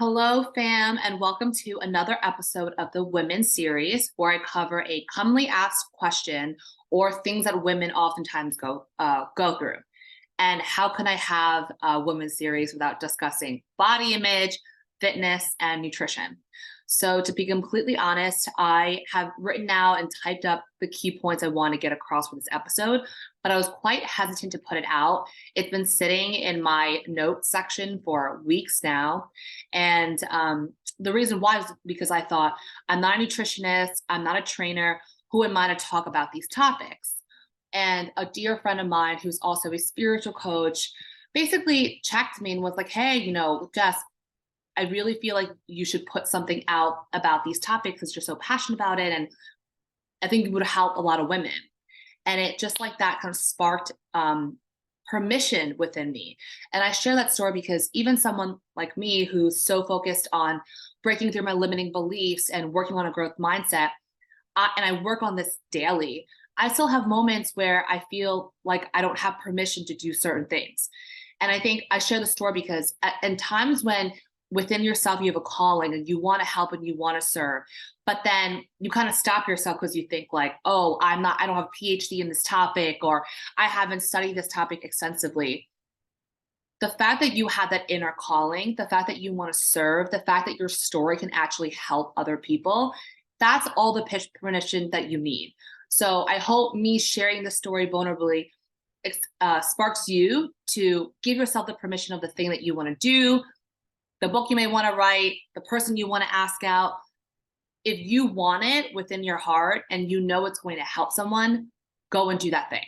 Hello, fam, and welcome to another episode of the Women series, where I cover a commonly asked question or things that women oftentimes go through. And how can I have a women's series without discussing body image, fitness, and nutrition? So, to be completely honest, I have written out and typed up the key points I want to get across for this episode, but I was quite hesitant to put it out. It's been sitting in my notes section for weeks now. And the reason why was because I thought I'm not a nutritionist, I'm not a trainer. Who am I to talk about these topics? And a dear friend of mine who's also a spiritual coach basically checked me and was like, hey, Jess, I really feel like you should put something out about these topics because you're so passionate about it. And I think it would help a lot of women. And it just like that kind of sparked permission within me. And I share that story because even someone like me who's so focused on breaking through my limiting beliefs and working on a growth mindset, and I work on this daily, I still have moments where I feel like I don't have permission to do certain things. And I think I share the story because in times when within yourself you have a calling and you want to help and you want to serve, but then you kind of stop yourself because you think like, oh, I don't have a PhD in this topic, or I haven't studied this topic extensively. The fact that you have that inner calling, the fact that you want to serve, the fact that your story can actually help other people, that's all the permission that you need. So I hope me sharing the story vulnerably sparks you to give yourself the permission of the thing that you want to do, the book you may want to write, the person you want to ask out. If you want it within your heart and you know it's going to help someone, go and do that thing.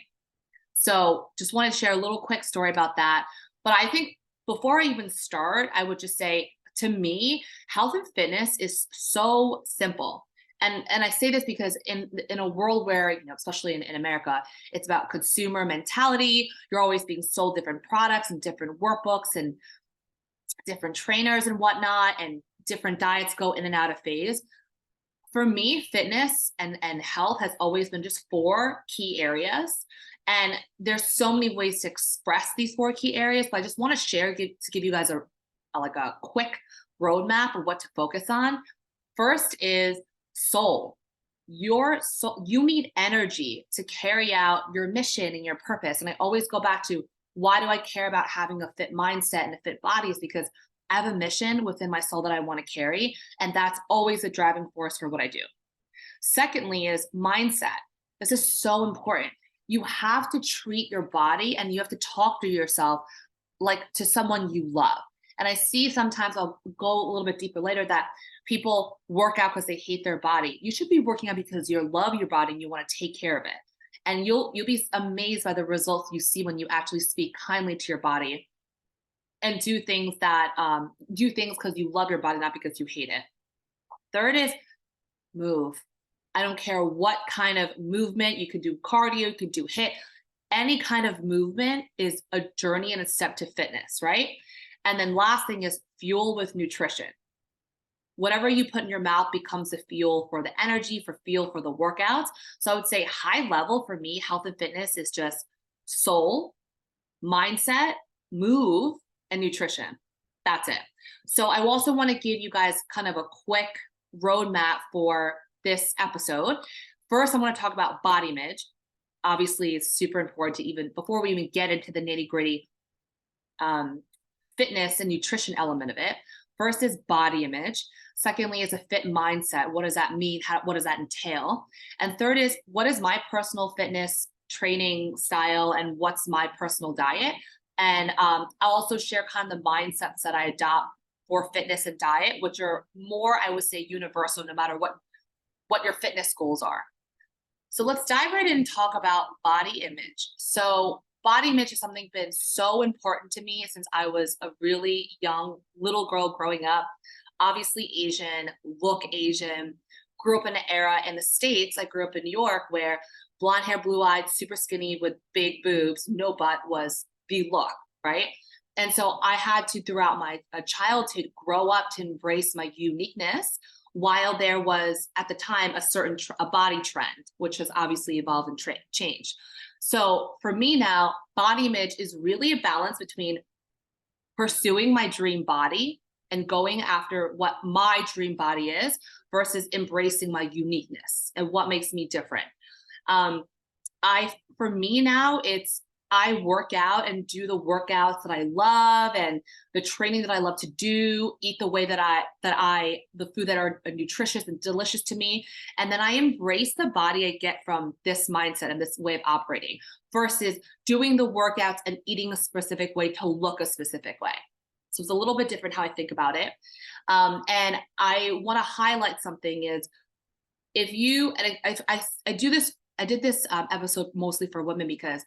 So just want to share a little quick story about that. But I think before I even start, I would just say, to me, health and fitness is so simple. And I say this because in a world where, especially in America, it's about consumer mentality. You're always being sold different products and different workbooks and different trainers and whatnot, and different diets go in and out of phase. For me, fitness and health has always been just four key areas. And there's so many ways to express these four key areas, but I just want to share to give you guys a quick roadmap of what to focus on. First is soul. Your soul, you need energy to carry out your mission and your purpose. And I always go back to, why do I care about having a fit mindset and a fit body? Is because I have a mission within my soul that I want to carry. And that's always a driving force for what I do. Secondly is mindset. This is so important. You have to treat your body and you have to talk to yourself like to someone you love. And I see sometimes, I'll go a little bit deeper later, that people work out because they hate their body. You should be working out because you love your body and you want to take care of it. And you'll be amazed by the results you see when you actually speak kindly to your body and do things because you love your body, not because you hate it. Third is move. I don't care what kind of movement. You could do cardio, you could do HIIT. Any kind of movement is a journey and a step to fitness, right? And then last thing is fuel with nutrition. Whatever you put in your mouth becomes the fuel for the energy, for fuel for the workouts. So I would say high level for me, health and fitness is just soul, mindset, move, and nutrition. That's it. So I also want to give you guys kind of a quick roadmap for this episode. First, I want to talk about body image. Obviously, it's super important to before we even get into the nitty gritty fitness and nutrition element of it. First is body image. Secondly is a fit mindset. What does that mean? What does that entail? And third is, what is my personal fitness training style and what's my personal diet? And I'll also share kind of the mindsets that I adopt for fitness and diet, which are more, I would say, universal no matter what your fitness goals are. So let's dive right in and talk about body image. So body image is something been so important to me since I was a really young little girl growing up. Obviously Asian, look Asian, grew up in an era in the States. I grew up in New York where blonde hair, blue eyed, super skinny with big boobs, no butt was the look, right? And so I had to, throughout my childhood, grow up to embrace my uniqueness, while there was at the time a body trend, which has obviously evolved and changed. So for me now, body image is really a balance between pursuing my dream body and going after what my dream body is versus embracing my uniqueness and what makes me different. Um, for me now, I work out and do the workouts that I love and the training that I love to do, eat the way the food that are nutritious and delicious to me. And then I embrace the body I get from this mindset and this way of operating versus doing the workouts and eating a specific way to look a specific way. So it's a little bit different how I think about it. And I want to highlight something is if you, and I do this, I did this episode mostly for women because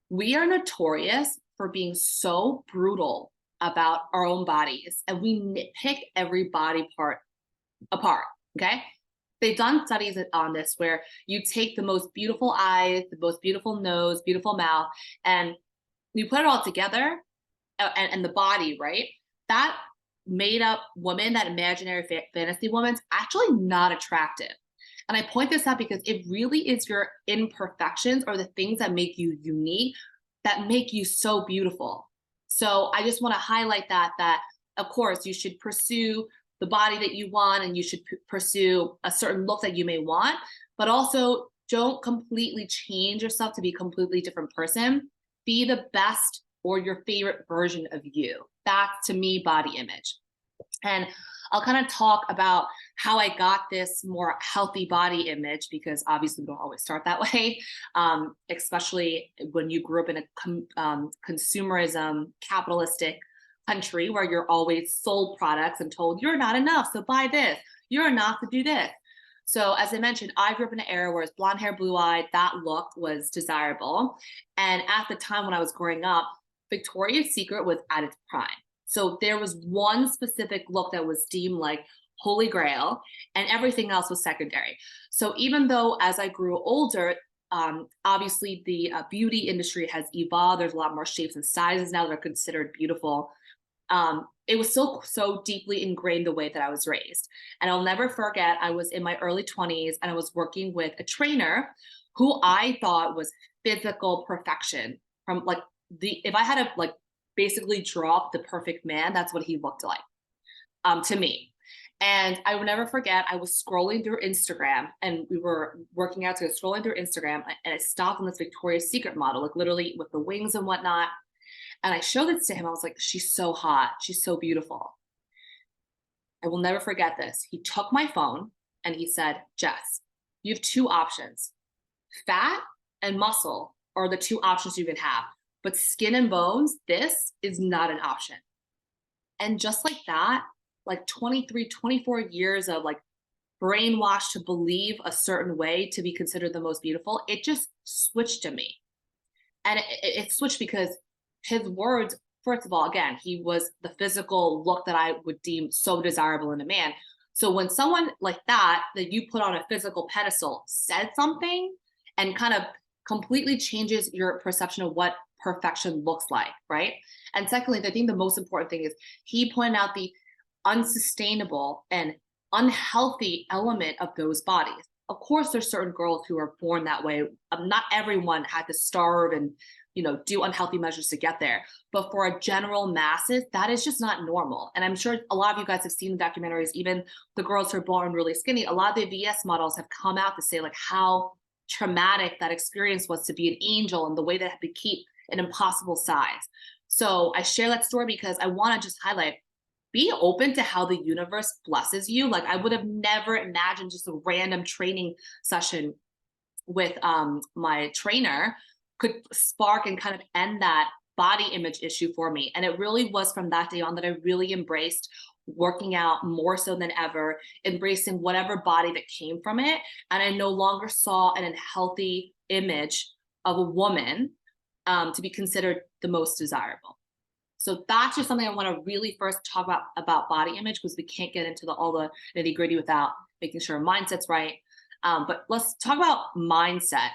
we are notorious for being so brutal about our own bodies and we nitpick every body part apart. Okay. They've done studies on this where you take the most beautiful eyes, the most beautiful nose, beautiful mouth, and you put it all together and the body, right? That made up woman, that imaginary fantasy woman's actually not attractive. And I point this out because it really is your imperfections or the things that make you unique that make you so beautiful. So I just want to highlight that of course you should pursue the body that you want and you should pursue a certain look that you may want, but also don't completely change yourself to be a completely different person. Be the best or your favorite version of you. That's to me body image. And I'll kind of talk about how I got this more healthy body image because obviously we don't always start that way, especially when you grew up in a consumerism, capitalistic country where you're always sold products and told you're not enough, so buy this. You're enough to do this. So as I mentioned, I grew up in an era where it's blonde hair, blue eyed, that look was desirable. And at the time when I was growing up, Victoria's Secret was at its prime. So there was one specific look that was deemed like holy grail and everything else was secondary. So even though as I grew older, obviously the beauty industry has evolved. There's a lot more shapes and sizes now that are considered beautiful. It was still so deeply ingrained the way that I was raised. And I'll never forget, I was in my early 20s and I was working with a trainer who I thought was physical perfection from like if I had to like basically draw up the perfect man, that's what he looked like to me. And I will never forget, I was scrolling through Instagram and we were working out, so I was scrolling through Instagram and I stopped on this Victoria's Secret model, like literally with the wings and whatnot. And I showed it to him. I was like, she's so hot. She's so beautiful. I will never forget this. He took my phone and he said, Jess, you have two options. Fat and muscle are the two options you can have. But skin and bones, this is not an option. And just like that, like 23, 24 years of like brainwashed to believe a certain way to be considered the most beautiful, it just switched to me. And it switched because his words, first of all, again, he was the physical look that I would deem so desirable in a man. So when someone like that you put on a physical pedestal said something and kind of completely changes your perception of what perfection looks like, right? And secondly, I think the most important thing is he pointed out the unsustainable and unhealthy element of those bodies. Of course, there's certain girls who are born that way. Not everyone had to starve and do unhealthy measures to get there. But for a general masses, that is just not normal. And I'm sure a lot of you guys have seen the documentaries, even the girls who are born really skinny. A lot of the VS models have come out to say like how traumatic that experience was to be an angel and the way they had to keep an impossible size. So I share that story because I want to just highlight, be open to how the universe blesses you. Like I would have never imagined just a random training session with my trainer could spark and kind of end that body image issue for me. And it really was from that day on that I really embraced working out more so than ever, embracing whatever body that came from it. And I no longer saw an unhealthy image of a woman to be considered the most desirable. So that's just something I want to really first talk about body image, because we can't get into all the nitty gritty without making sure mindset's right. But let's talk about mindset.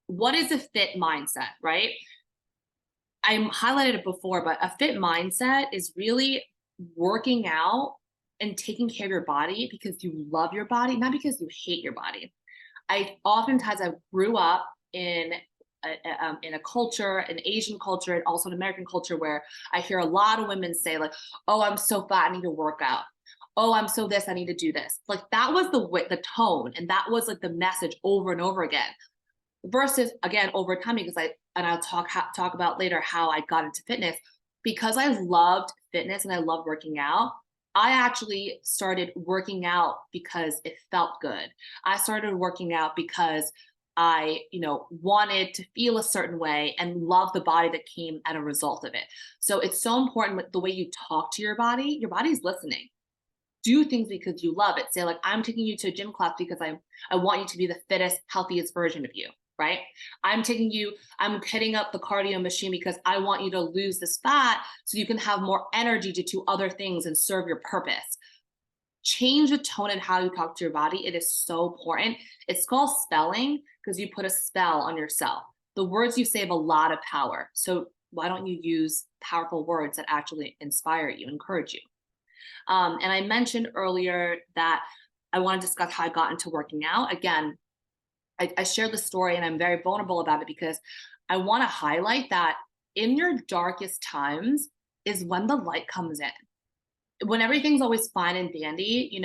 What is a fit mindset, right? I highlighted it before, but a fit mindset is really working out and taking care of your body because you love your body, not because you hate your body. I grew up in in a culture, an Asian culture, and also an American culture, where I hear a lot of women say like, "Oh, I'm so fat, I need to work out. Oh, I'm so this, I need to do this." Like that was the tone, and that was like the message over and over again. Versus again over time, because I'll talk about later how I got into fitness, because I loved fitness and I loved working out. I actually started working out because it felt good. I started working out because I, wanted to feel a certain way and love the body that came as a result of it. So it's so important with the way you talk to your body. Your body's listening. Do things because you love it. Say like, I'm taking you to a gym class because I want you to be the fittest, healthiest version of you, right? I'm hitting up the cardio machine because I want you to lose this fat so you can have more energy to do other things and serve your purpose. Change the tone and how you talk to your body. It is so important. It's called spelling because you put a spell on yourself. The words you say have a lot of power. So why don't you use powerful words that actually inspire you, encourage you? And I mentioned earlier that I want to discuss how I got into working out. Again, I shared the story and I'm very vulnerable about it because I want to highlight that in your darkest times is when the light comes in. When everything's always fine and dandy,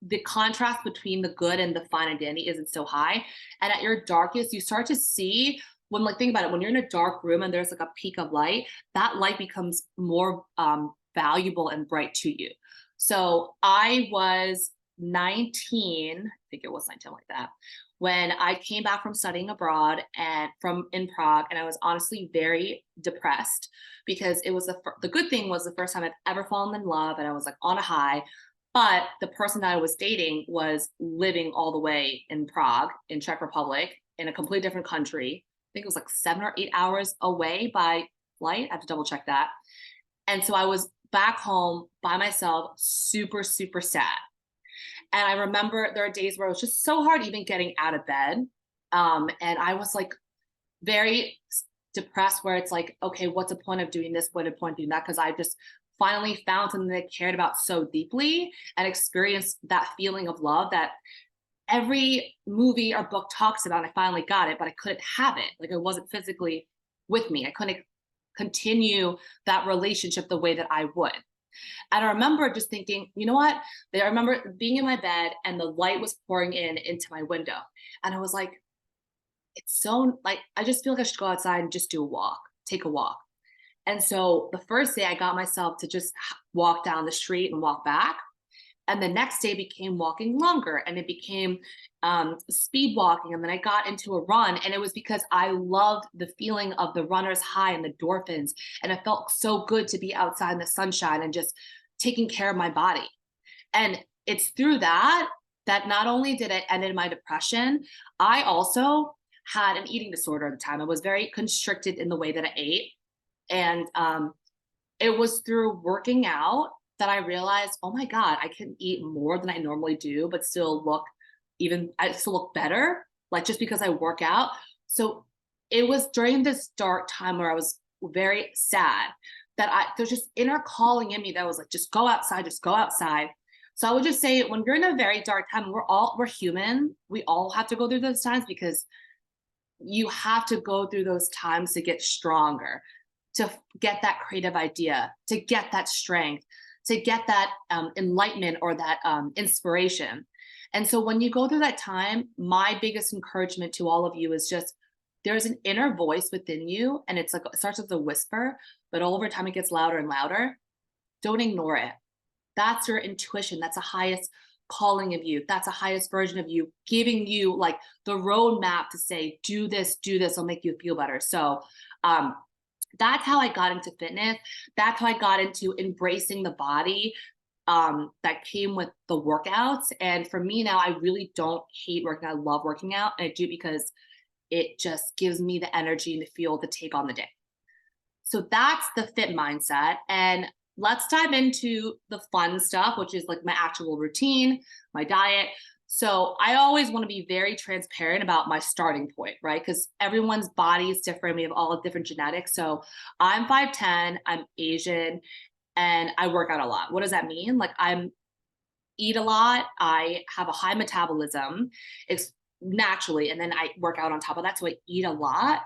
the contrast between the good and the fine and dandy isn't so high. And at your darkest, you start to see when, like, think about it, when you're in a dark room and there's like a peak of light, that light becomes more valuable and bright to you. So I was 19, I think it was 19 like that, when I came back from studying abroad and from in Prague, and I was honestly very depressed because it was the good thing was the first time I've ever fallen in love, and I was like on a high. But the person that I was dating was living all the way in Prague, in Czech Republic, in a completely different country. I think it was like 7 or 8 hours away by flight. I have to double check that. And so I was back home by myself, super, super sad. And I remember there are days where it was just so hard even getting out of bed. And I was like very depressed, where it's like, okay, what's the point of doing this? What's the point of doing that? Because I just finally found something that I cared about so deeply and experienced that feeling of love that every movie or book talks about. And I finally got it, but I couldn't have it. Like it wasn't physically with me. I couldn't continue that relationship the way that I would. And I remember just thinking, you know what? I remember being in my bed and the light was pouring in into my window. And I was like, it's so like, I just feel like I should go outside and just do a walk, take a walk. And so the first day I got myself to just walk down the street and walk back. And the next day became walking longer, and it became speed walking. And then I got into a run, and it was because I loved the feeling of the runner's high and the endorphins. And it felt so good to be outside in the sunshine and just taking care of my body. And it's through that not only did it end in my depression, I also had an eating disorder at the time. I was very constricted in the way that I ate. And it was through working out that I realized, oh my God, I can eat more than I normally do, but I still look better, like just because I work out. So it was during this dark time where I was very sad that there's just inner calling in me that was like, just go outside, just go outside. So I would just say when you're in a very dark time, we're human. We all have to go through those times because you have to go through those times to get stronger, to get that creative idea, to get that strength, to get that enlightenment or that inspiration. And so when you go through that time, my biggest encouragement to all of you is just there's an inner voice within you, and it's like it starts with a whisper, but over time it gets louder and louder. Don't ignore it. That's your intuition. That's the highest calling of you. That's the highest version of you, giving you like the roadmap to say, do this, it'll make you feel better. So that's how I got into fitness. That's how I got into embracing the body that came with the workouts. And for me now, I really don't hate working. I love working out, and I do because it just gives me the energy and the fuel to take on the day. So that's the fit mindset. And let's dive into the fun stuff, which is like my actual routine, my diet. So I always want to be very transparent about my starting point, right? Because everyone's body is different. We have all different genetics. So I'm 5'10", I'm Asian, and I work out a lot. What does that mean? Like eat a lot. I have a high metabolism. It's naturally, and then I work out on top of that, so I eat a lot.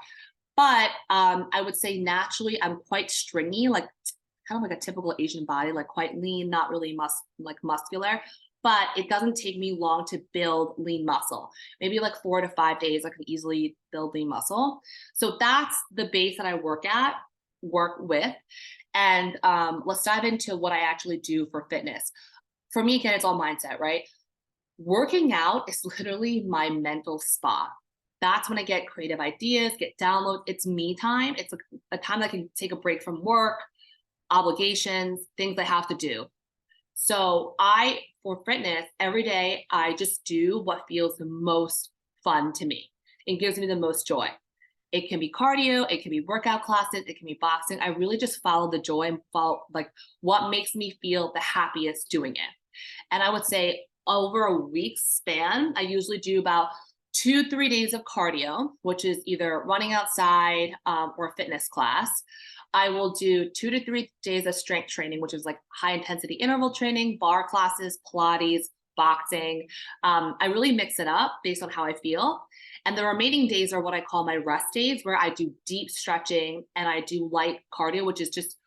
But I would say naturally, I'm quite stringy, like kind of like a typical Asian body, like quite lean, not really like muscular. But it doesn't take me long to build lean muscle. Maybe like 4 to 5 days, I can easily build lean muscle. So that's the base that I work with. And let's dive into what I actually do for fitness. For me, again, it's all mindset, right? Working out is literally my mental spa. That's when I get creative ideas, get downloads. It's me time. It's a time that I can take a break from work, obligations, things I have to do. So for fitness, every day, I just do what feels the most fun to me. It gives me the most joy. It can be cardio, it can be workout classes, it can be boxing. I really just follow the joy and follow like what makes me feel the happiest doing it. And I would say over a week's span, I usually do about 2, 3 days of cardio, which is either running outside or fitness class. I will do 2 to 3 days of strength training, which is like high intensity interval training, bar classes, Pilates, boxing. I really mix it up based on how I feel. And the remaining days are what I call my rest days, where I do deep stretching and I do light cardio, which is just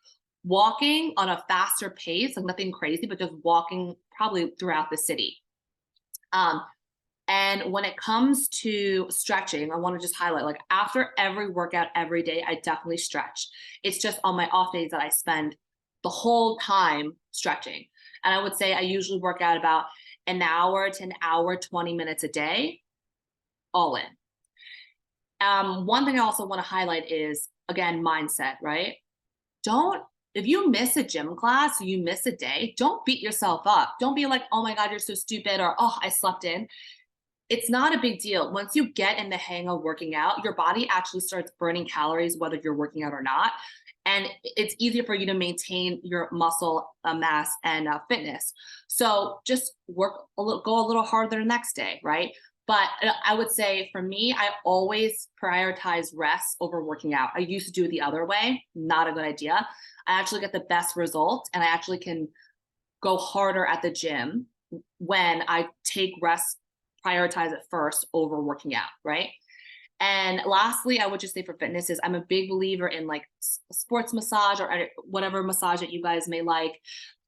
walking on a faster pace, like nothing crazy, but just walking probably throughout the city. Um, and when it comes to stretching, I want to just highlight like after every workout every day, I definitely stretch. It's just on my off days that I spend the whole time stretching. And I would say I usually work out about an hour to an hour, 20 minutes a day, all in. One thing I also want to highlight is, again, mindset, right? Don't, if you miss a gym class, you miss a day, don't beat yourself up. Don't be like, oh my God, you're so stupid, or oh, I slept in. It's not a big deal. Once you get in the hang of working out, your body actually starts burning calories, whether you're working out or not. And it's easier for you to maintain your muscle mass and fitness. So just go a little harder the next day, right? But I would say for me, I always prioritize rest over working out. I used to do it the other way, not a good idea. I actually get the best results and I actually can go harder at the gym when I take rest, prioritize it first over working out, right? And lastly, I would just say for fitness is I'm a big believer in like sports massage or whatever massage that you guys may like.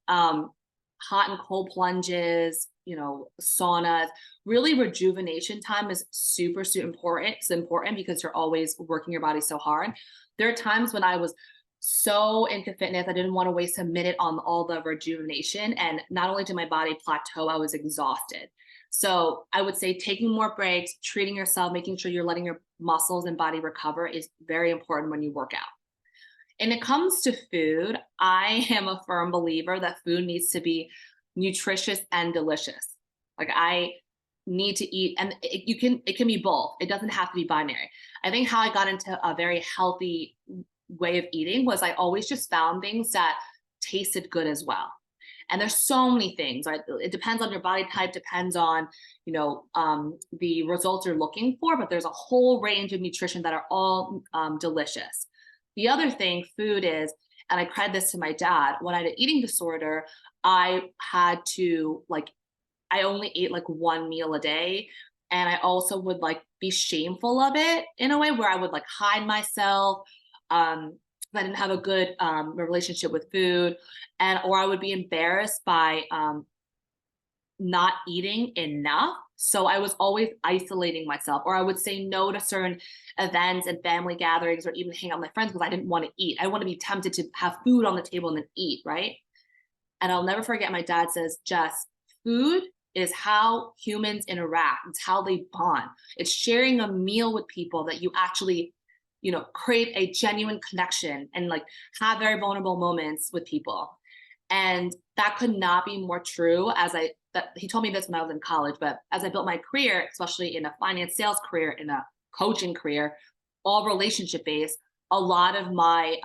Hot and cold plunges, saunas. Really, rejuvenation time is super, super important. It's important because you're always working your body so hard. There are times when I was so into fitness, I didn't want to waste a minute on all the rejuvenation. And not only did my body plateau, I was exhausted. So I would say taking more breaks, treating yourself, making sure you're letting your muscles and body recover is very important when you work out. And it comes to food, I am a firm believer that food needs to be nutritious and delicious. Like I need to eat, and it can be both. It doesn't have to be binary. I think how I got into a very healthy way of eating was I always just found things that tasted good as well. And there's so many things, right? It depends on your body type, depends on, the results you're looking for, but there's a whole range of nutrition that are all delicious. The other thing, food is, and I credit this to my dad, when I had an eating disorder, I had to I only ate like one meal a day. And I also would be shameful of it in a way where I would hide myself. I didn't have a good relationship with food, or I would be embarrassed by not eating enough. So I was always isolating myself, or I would say no to certain events and family gatherings, or even hang out with my friends because I didn't want to eat. I want to be tempted to have food on the table and then eat, right? And I'll never forget, my dad says, Jess, food is how humans interact. It's how they bond. It's sharing a meal with people that you actually, create a genuine connection and have very vulnerable moments with people. And that could not be more true he told me this when I was in college, but as I built my career, especially in a finance sales career, in a coaching career, all relationship based, a lot of my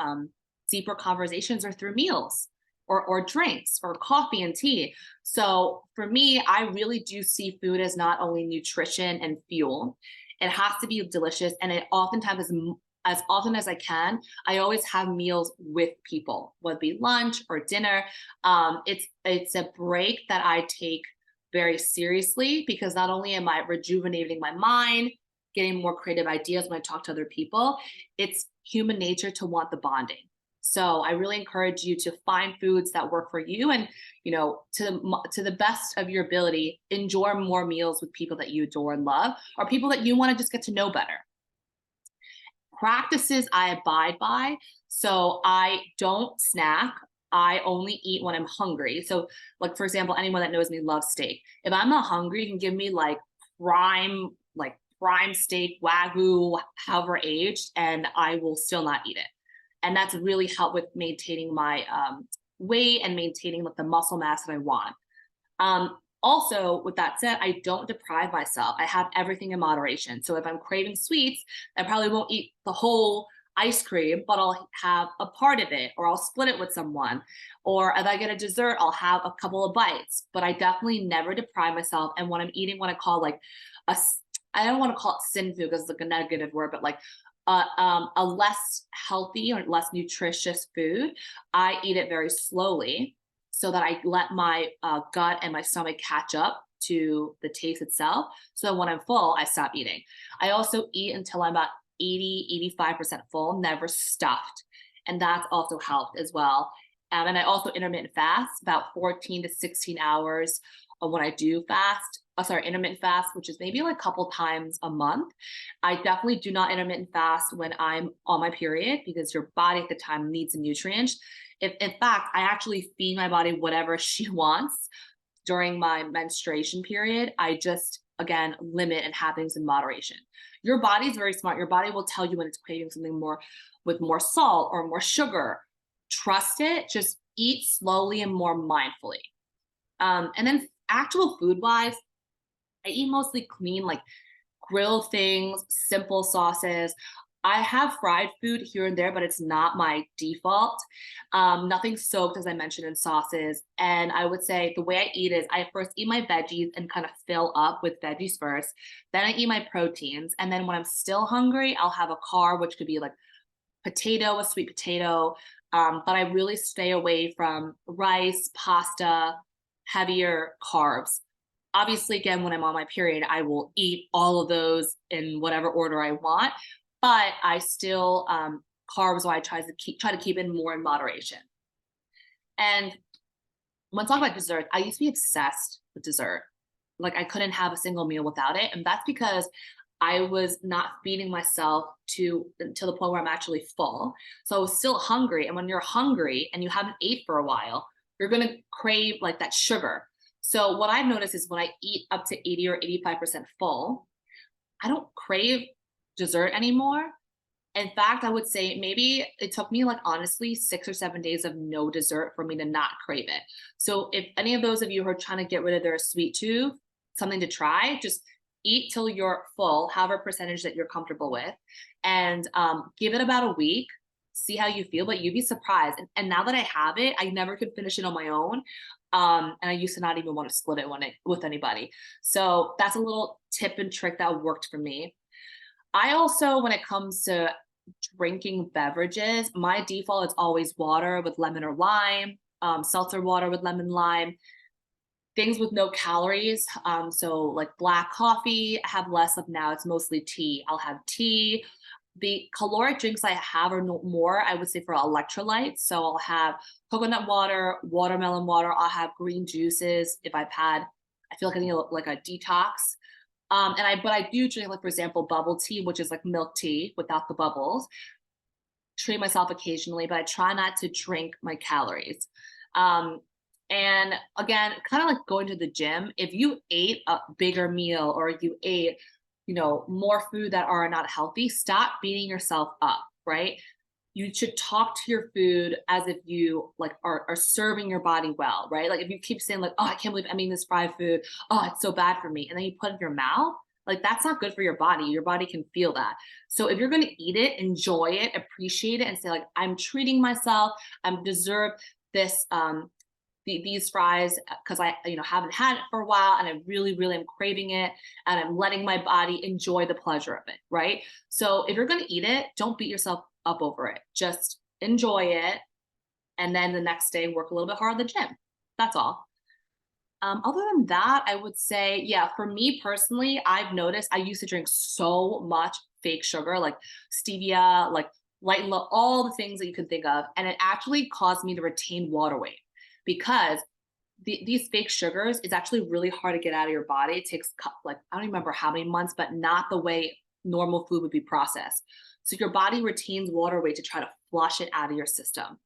deeper conversations are through meals or drinks or coffee and tea. So for me, I really do see food as not only nutrition and fuel. It has to be delicious. And it oftentimes is, as often as I can, I always have meals with people, whether it be lunch or dinner. It's a break that I take very seriously, because not only am I rejuvenating my mind, getting more creative ideas when I talk to other people, it's human nature to want the bonding. So I really encourage you to find foods that work for you, and to the best of your ability, enjoy more meals with people that you adore and love, or people that you want to just get to know better. Practices I abide by. So I don't snack. I only eat when I'm hungry. So, like for example, anyone that knows me loves steak. If I'm not hungry, you can give me prime steak, wagyu, however aged, and I will still not eat it. And that's really helped with maintaining my weight and maintaining like the muscle mass that I want. Also, with that said, I don't deprive myself. I have everything in moderation. So if I'm craving sweets, I probably won't eat the whole ice cream, but I'll have a part of it, or I'll split it with someone. Or if I get a dessert, I'll have a couple of bites. But I definitely never deprive myself. And when I'm eating what I call like I don't want to call it sin food because it's like a negative word, but like a less healthy or less nutritious food, I eat it very slowly so that I let my gut and my stomach catch up to the taste itself. So when I'm full, I stop eating. I also eat until I'm about 80, 85% full, never stuffed. And that's also helped as well. And I also intermittent fast about 14 to 16 hours when I do fast. Intermittent fast, which is maybe like a couple times a month. I definitely do not intermittent fast when I'm on my period, because your body at the time needs the nutrients. If in fact, I actually feed my body whatever she wants during my menstruation period. I just again limit and have things in moderation. Your body's very smart. Your body will tell you when it's craving something more with more salt or more sugar. Trust it. Just eat slowly and more mindfully. And then actual food wise, I eat mostly clean, like grilled things, simple sauces. I have fried food here and there, but it's not my default. Nothing soaked, as I mentioned, in sauces. And I would say the way I eat is I first eat my veggies and kind of fill up with veggies first. Then I eat my proteins. And then when I'm still hungry, I'll have a carb, which could be like potato, a sweet potato. But I really stay away from rice, pasta, heavier carbs. Obviously, again, when I'm on my period, I will eat all of those in whatever order I want, but I still carbs. So I try to keep in more in moderation. And when talking about dessert, I used to be obsessed with dessert. Like I couldn't have a single meal without it, and that's because I was not feeding myself to the point where I'm actually full. So I was still hungry, and when you're hungry and you haven't ate for a while, you're gonna crave like that sugar. So what I've noticed is when I eat up to 80 or 85% full, I don't crave dessert anymore. In fact, I would say maybe it took me like honestly 6 or 7 days of no dessert for me to not crave it. So if any of those of you who are trying to get rid of their sweet tooth, something to try, just eat till you're full, however percentage that you're comfortable with, and give it about a week. See how you feel, but you'd be surprised. And now that I have it, I never could finish it on my own. And I used to not even want to split it with anybody. So that's a little tip and trick that worked for me. I also, when it comes to drinking beverages, my default is always water with lemon or lime, seltzer water with lemon lime, things with no calories. So like black coffee, I have less of now. It's mostly tea. I'll have tea. The caloric drinks I have are no more, I would say, for electrolytes. So I'll have coconut water, watermelon water. I'll have green juices if I feel like I need like a detox. But I do drink, like, for example, bubble tea, which is like milk tea without the bubbles. Treat myself occasionally, but I try not to drink my calories. Um, and again, kind of like going to the gym, if you ate a bigger meal or you ate, more food that are not healthy, stop beating yourself up, right? You should talk to your food as if you like are serving your body well, right? Like if you keep saying like, oh, I can't believe I'm eating this fried food. Oh, it's so bad for me. And then you put it in your mouth, like that's not good for your body. Your body can feel that. So if you're going to eat it, enjoy it, appreciate it, and say like, I'm treating myself. I'm deserve this, these fries because I haven't had it for a while and I really really am craving it, and I'm letting my body enjoy the pleasure of it, right? So if you're going to eat it, don't beat yourself up over it. Just enjoy it, and then the next day work a little bit harder at the gym. That's all. Other than that, I would say, yeah, for me personally, I've noticed I used to drink so much fake sugar, like stevia, like light and low, all the things that you can think of. And it actually caused me to retain water weight because these fake sugars is actually really hard to get out of your body. It takes like, I don't remember how many months, but not the way normal food would be processed. So your body retains water weight to try to flush it out of your system.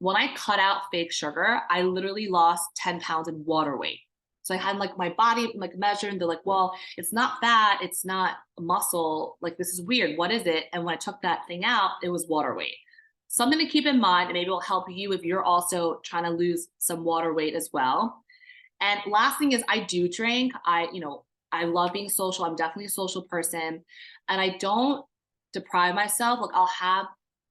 When I cut out fake sugar, I literally lost 10 pounds in water weight. So I had like my body like measured and they're like, well, it's not fat, it's not muscle. Like this is weird. What is it? And when I took that thing out, it was water weight. Something to keep in mind, and maybe it'll help you if you're also trying to lose some water weight as well. And last thing is I do drink. I love being social. I'm definitely a social person. And I don't deprive myself. Like I'll have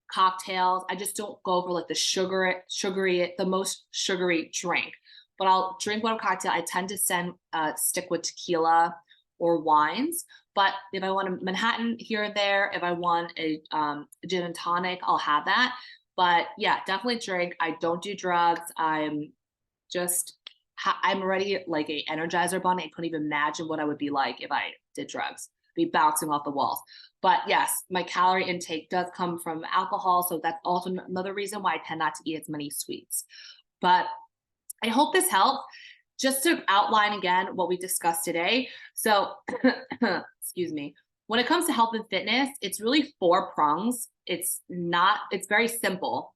cocktails. I just don't go for like the most sugary drink. But I'll drink one cocktail. I tend to stick with tequila or wines. But if I want a Manhattan here or there, if I want a gin and tonic, I'll have that. But yeah, definitely drink. I don't do drugs. Just I'm already like a Energizer bunny. I couldn't even imagine what I would be like if I did drugs, be bouncing off the walls. But yes, my calorie intake does come from alcohol, so that's also another reason why I tend not to eat as many sweets. But I hope this helped. Just to outline again what we discussed today. So, excuse me. When it comes to health and fitness, it's really four prongs. It's very simple.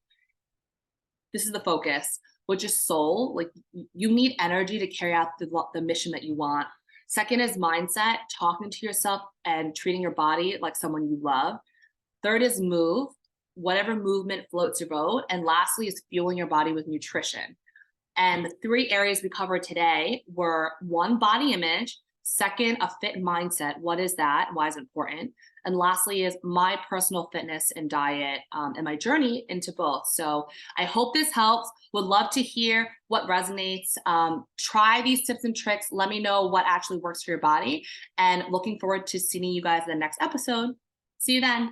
This is the focus, which is soul. Like you need energy to carry out the mission that you want. Second is mindset, talking to yourself and treating your body like someone you love. Third is move, whatever movement floats your boat. And lastly is fueling your body with nutrition. And the three areas we covered today were one, body image, second, a fit mindset. What is that? Why is it important? And lastly is my personal fitness and diet and my journey into both. So I hope this helps. Would love to hear what resonates. Try these tips and tricks. Let me know what actually works for your body. And looking forward to seeing you guys in the next episode. See you then.